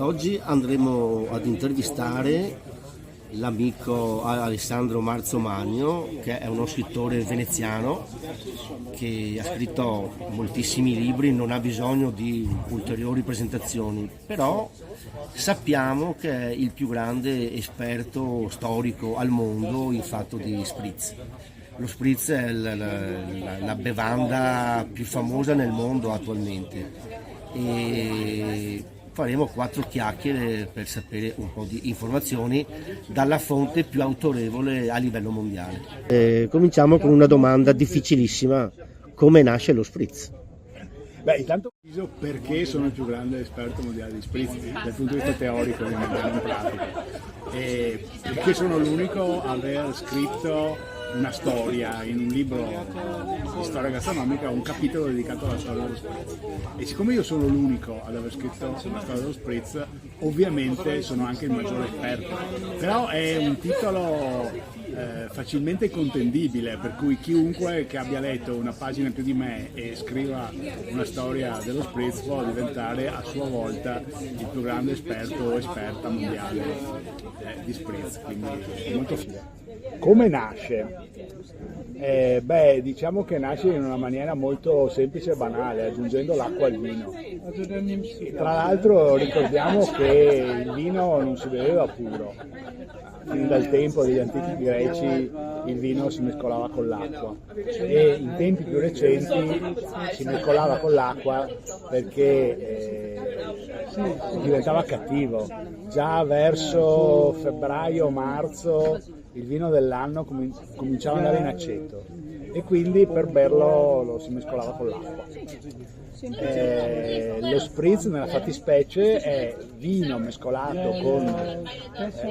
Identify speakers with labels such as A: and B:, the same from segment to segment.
A: oggi andremo ad intervistare l'amico Alessandro Marzomagno, che è uno scrittore veneziano che ha scritto moltissimi libri, non ha bisogno di ulteriori presentazioni, però sappiamo che è il più grande esperto storico al mondo in fatto di spritz. Lo spritz è la bevanda più famosa nel mondo attualmente e faremo 4 chiacchiere per sapere un po' di informazioni dalla fonte più autorevole a livello mondiale. Cominciamo con una domanda difficilissima: come nasce lo spritz?
B: Beh, intanto preciso perché sono il più grande esperto mondiale di spritz dal punto di vista teorico, non pratico, e perché sono l'unico a aver scritto una storia in un libro di storia gastronomica, un capitolo dedicato alla storia dello spritz. E siccome io sono l'unico ad aver scritto una storia dello spritz, ovviamente sono anche il maggiore esperto. Però è un titolo facilmente contendibile, per cui chiunque che abbia letto una pagina più di me e scriva una storia dello spritz può diventare a sua volta il più grande esperto o esperta mondiale di spritz, quindi è molto figo. Come nasce? Diciamo che nasce in una maniera molto semplice e banale, aggiungendo l'acqua al vino. Tra l'altro ricordiamo che il vino non si beveva puro. Fin dal tempo degli antichi greci il vino si mescolava con l'acqua e in tempi più recenti si mescolava con l'acqua perché diventava cattivo. Già verso febbraio-marzo il vino dell'anno cominciava ad andare in aceto e quindi per berlo lo si mescolava con l'acqua. Lo spritz nella fattispecie è vino mescolato con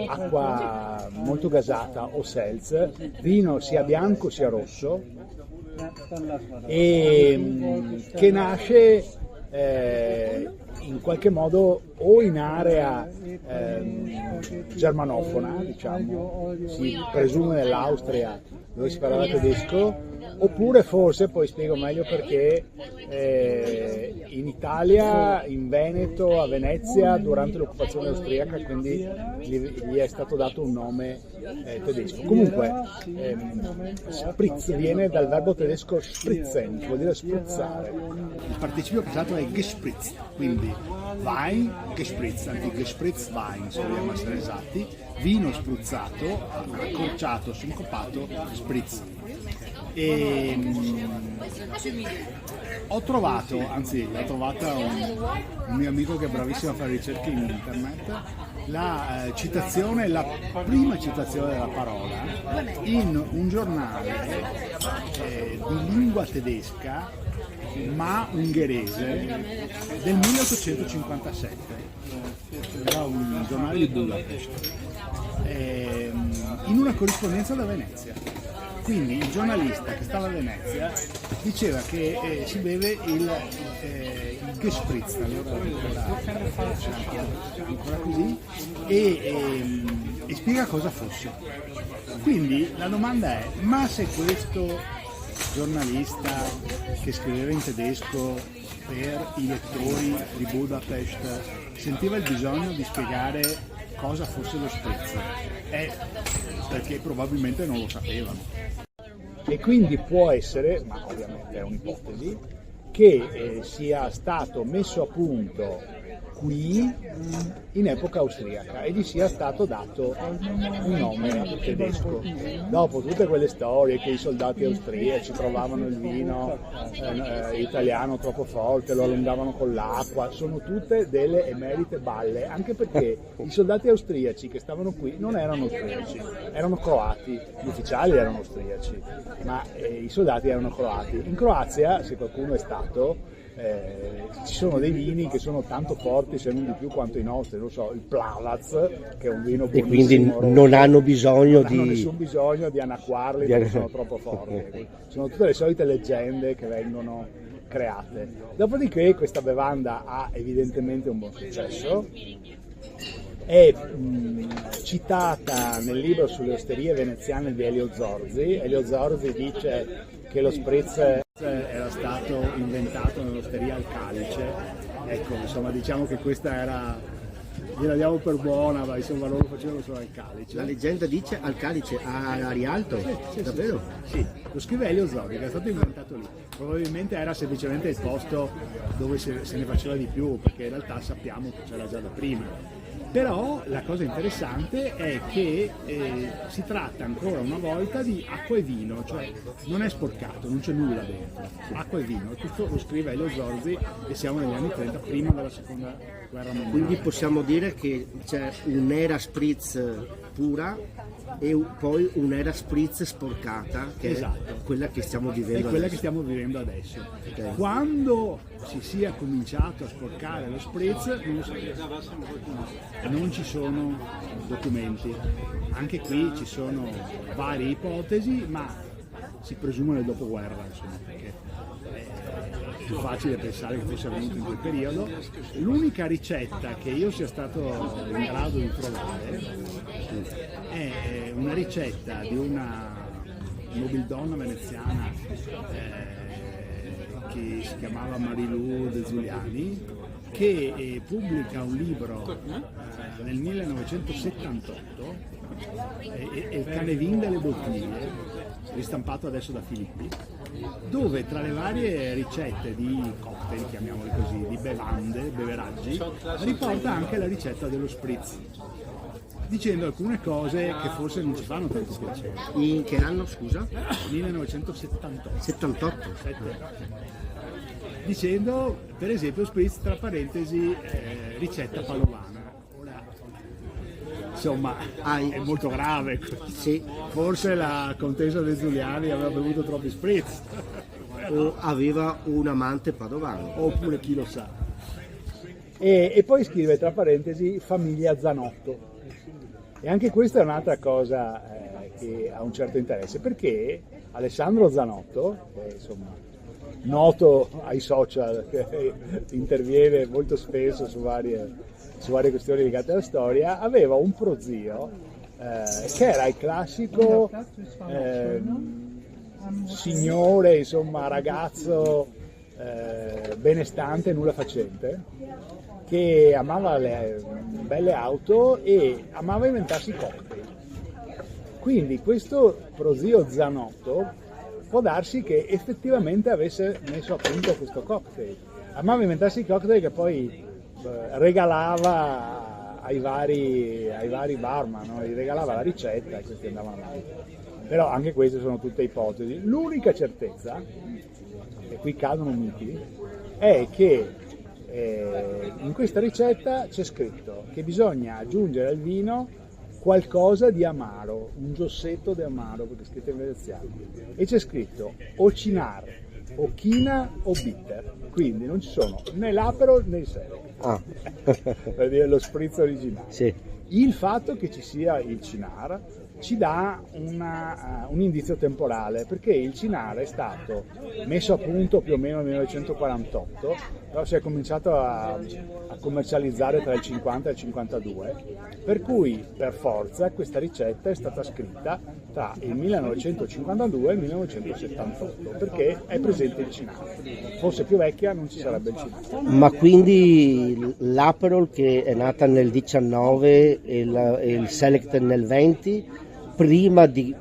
B: acqua molto gasata o seltz, vino sia bianco sia rosso, e che nasce in qualche modo o in area germanofona, diciamo, si presume nell'Austria dove si parlava tedesco, oppure forse, poi spiego meglio perché, in Italia, in Veneto, a Venezia, durante l'occupazione austriaca, quindi gli è stato dato un nome tedesco. Comunque, spritz viene dal verbo tedesco spritzen, che vuol dire spruzzare. Il participio passato è gespritzt, quindi Wein gespritzt, anzi gespritzt Wein, se vogliamo essere esatti, vino spruzzato, accorciato, sincopato, spritz. E ho trovato, anzi l'ha trovata un mio amico che è bravissimo a fare ricerche in internet, la citazione, la prima citazione della parola in un giornale di lingua tedesca ma ungherese del 1857. Era un giornale di Budapest, in una corrispondenza da Venezia. Quindi il giornalista che stava a Venezia diceva che si beve il Gespritz, allora ancora così, e spiega cosa fosse. Quindi la domanda è: ma se questo giornalista che scriveva in tedesco per i lettori di Budapest sentiva il bisogno di spiegare cosa fosse lo spritz, è perché probabilmente non lo sapevano. E quindi può essere, ma ovviamente è un'ipotesi, che sia stato messo a punto qui in epoca austriaca e gli sia stato dato un nome tedesco. Dopo tutte quelle storie che i soldati austriaci trovavano il vino italiano troppo forte, lo allungavano con l'acqua, sono tutte delle emerite balle, anche perché i soldati austriaci che stavano qui non erano austriaci, erano croati, gli ufficiali erano austriaci, ma i soldati erano croati. In Croazia, se qualcuno è stato, ci sono dei vini che sono tanto forti, se non di più, quanto i nostri, non so, il Plavac, che è un vino buonissimo,
A: e quindi non hanno
B: nessun bisogno di annacquarli perché sono troppo forti. Sono tutte le solite leggende che vengono create. Dopodiché questa bevanda ha evidentemente un buon successo, è citata nel libro sulle osterie veneziane di Elio Zorzi. Elio Zorzi dice che lo spritz era stato inventato nell'osteria al Calice. Ecco, insomma, diciamo che questa era gliela diamo per buona, ma insomma loro facevano solo al calice.
A: La leggenda dice al calice, a Rialto,
B: Sì,
A: davvero?
B: Sì, lo scrive Elio Zorzi, che è stato inventato lì. Probabilmente era semplicemente il posto dove se ne faceva di più, perché in realtà sappiamo che c'era già da prima. Però la cosa interessante è che si tratta ancora una volta di acqua e vino, cioè non è sporcato, non c'è nulla dentro, acqua e vino. Questo lo scrive Elio Zorzi e siamo negli anni 30, prima della seconda guerra mondiale.
A: Quindi possiamo dire che c'è un'era spritz pura e poi un'era spritz sporcata, che
B: Esatto.
A: è quella che stiamo vivendo
B: È quella
A: adesso.
B: che stiamo vivendo adesso.
A: Ok.
B: Quando si sia cominciato a sporcare lo spritz non lo sappiamo. Non ci sono documenti. Anche qui ci sono varie ipotesi, ma si presume nel dopoguerra, insomma, perché è più facile pensare che fosse avvenuto in quel periodo. L'unica ricetta che io sia stato in grado di trovare è una ricetta di una nobildonna veneziana che si chiamava Marilù De Zuliani, che pubblica un libro nel 1978, Il Canevin delle bottiglie, ristampato adesso da Filippi, dove tra le varie ricette di cocktail, chiamiamoli così, di bevande, beveraggi, riporta anche la ricetta dello spritz, dicendo alcune cose che forse non ci fanno tanto piacere.
A: In che anno, scusa?
B: 1978.
A: 78.
B: Dicendo per esempio spritz tra parentesi ricetta padovana. Ora, insomma, è molto grave.
A: Sì.
B: Forse la contessa De Zuliani aveva bevuto troppi spritz,
A: O aveva un amante padovano.
B: oppure chi lo sa. E poi scrive tra parentesi famiglia Zanotto. E anche questa è un'altra cosa che ha un certo interesse, perché Alessandro Zanotto, insomma, noto ai social, che interviene molto spesso su varie questioni legate alla storia, aveva un prozio che era il classico signore, insomma, ragazzo benestante, nulla facente, che amava le belle auto e amava inventarsi cocktail. Quindi questo prozio Zanotto può darsi che effettivamente avesse messo a punto questo cocktail. Amava inventarsi i cocktail che poi regalava ai vari barman, no? Gli regalava la ricetta e questi andavano avanti. Però anche queste sono tutte ipotesi. L'unica certezza, e qui cadono miti, è che in questa ricetta c'è scritto che bisogna aggiungere al vino qualcosa di amaro, un giossetto di amaro, perché è scritto in veneziano, e c'è scritto o cinar, o china o bitter, quindi non ci sono né l'apero né il sele, per dire lo spritz originale.
A: Sì.
B: Il fatto che ci sia il cinar ci dà un indizio temporale, perché il cinar è stato messo a punto più o meno nel 1948, però si è cominciato a commercializzare tra il 50 e il 52, per cui per forza questa ricetta è stata scritta tra il 1952 e il 1978, perché è presente il cinar. Fosse più vecchia non ci sarebbe il cinar.
A: Ma quindi l'Aperol, che è nata nel 19 e il Select nel 20, prima di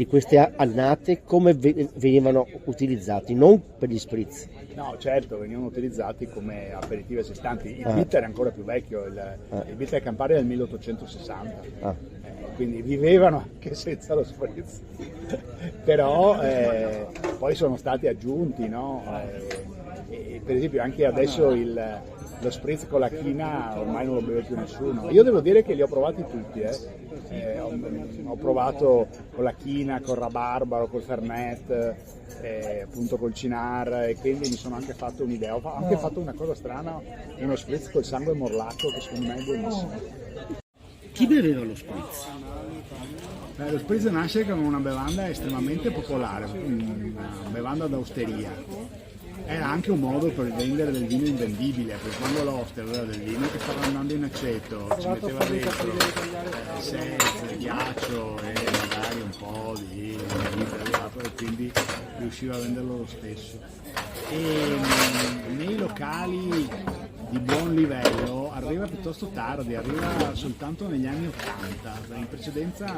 A: queste annate come venivano utilizzati? Non per gli spritz.
B: No, certo, venivano utilizzati come aperitivi a sé stanti. Il bitter è ancora più vecchio, il bitter Campari è del 1860, quindi vivevano anche senza lo spritz. Però poi sono stati aggiunti, no? Per esempio anche adesso lo spritz con la china ormai non lo beve più nessuno. Io devo dire che li ho provati tutti, ho provato con la china, col rabarbaro, col fernet, appunto col cinar, e quindi mi sono anche fatto un'idea. Ho anche fatto una cosa strana, uno spritz col sangue morlacco che secondo me è buonissimo.
A: Chi beveva lo spritz?
B: Lo spritz nasce come una bevanda estremamente popolare, una bevanda d'osteria. Era anche un modo per vendere del vino invendibile, perché quando l'oste aveva del vino che stava andando in aceto, ci metteva dentro seltz, ghiaccio e magari un po' di vino, e quindi riusciva a venderlo lo stesso. E nei locali di buon livello arriva piuttosto tardi, arriva soltanto negli anni 80, in precedenza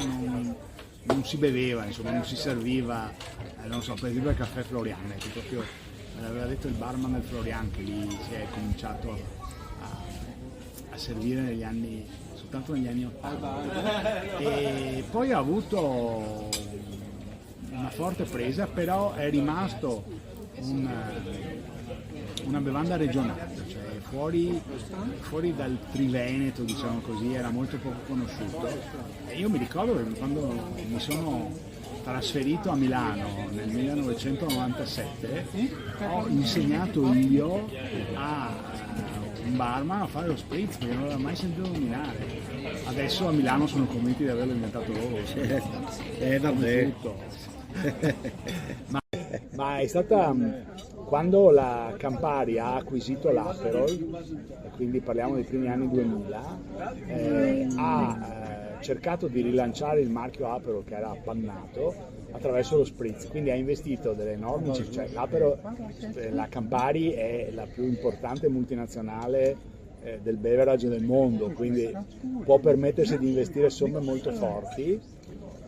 B: non si beveva, insomma non si serviva, non so, per esempio il caffè Florian, che proprio me l'aveva detto il barman del Florian, che lì si è cominciato a servire soltanto negli anni 80, e poi ha avuto una forte presa, però è rimasto una bevanda regionale, cioè fuori dal Triveneto, diciamo così, era molto poco conosciuto. E io mi ricordo che quando mi sono trasferito a Milano nel 1997 ho insegnato io a un barman a fare lo spritz, perché non l'aveva mai sentito nominare. Adesso a Milano sono convinti di averlo inventato loro.
A: Vabbè.
B: Ma è stata quando la Campari ha acquisito l'Aperol, e quindi parliamo dei primi anni 2000, ha cercato di rilanciare il marchio Aperol, che era appannato, attraverso lo spritz, quindi ha investito delle enormi cifre, cioè l'Aperol, la Campari è la più importante multinazionale del beverage del mondo, quindi può permettersi di investire somme molto forti.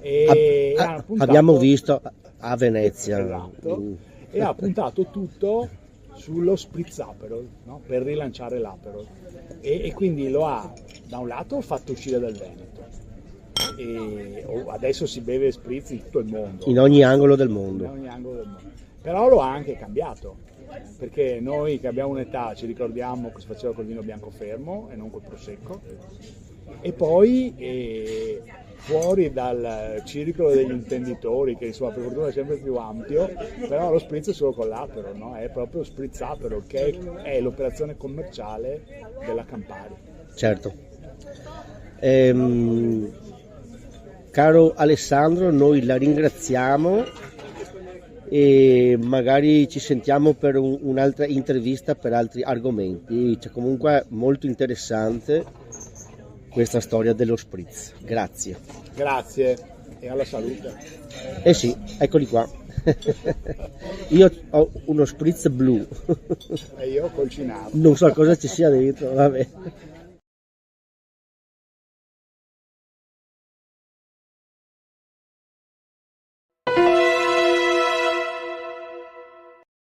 B: E
A: abbiamo visto a Venezia,
B: esatto, e ha puntato tutto sullo spritz Aperol, no? Per rilanciare l'Aperol, e quindi lo ha da un lato fatto uscire dal Veneto, e adesso si beve spritz in tutto il mondo,
A: in ogni angolo del mondo,
B: però lo ha anche cambiato, perché noi che abbiamo un'età ci ricordiamo che si faceva col vino bianco fermo e non col prosecco, e poi fuori dal circolo degli intenditori, che insomma per fortuna è sempre più ampio, però lo spritz è solo con l'Aperol, no? È proprio spritz Aperol, che è l'operazione commerciale della Campari.
A: Certo. Caro Alessandro, noi la ringraziamo e magari ci sentiamo per un'altra intervista per altri argomenti. C'è comunque molto interessante questa storia dello spritz. Grazie.
B: Grazie e alla salute.
A: Eh sì, eccoli qua. Io ho uno spritz blu.
B: E io col cinato.
A: Non so cosa ci sia dentro, vabbè.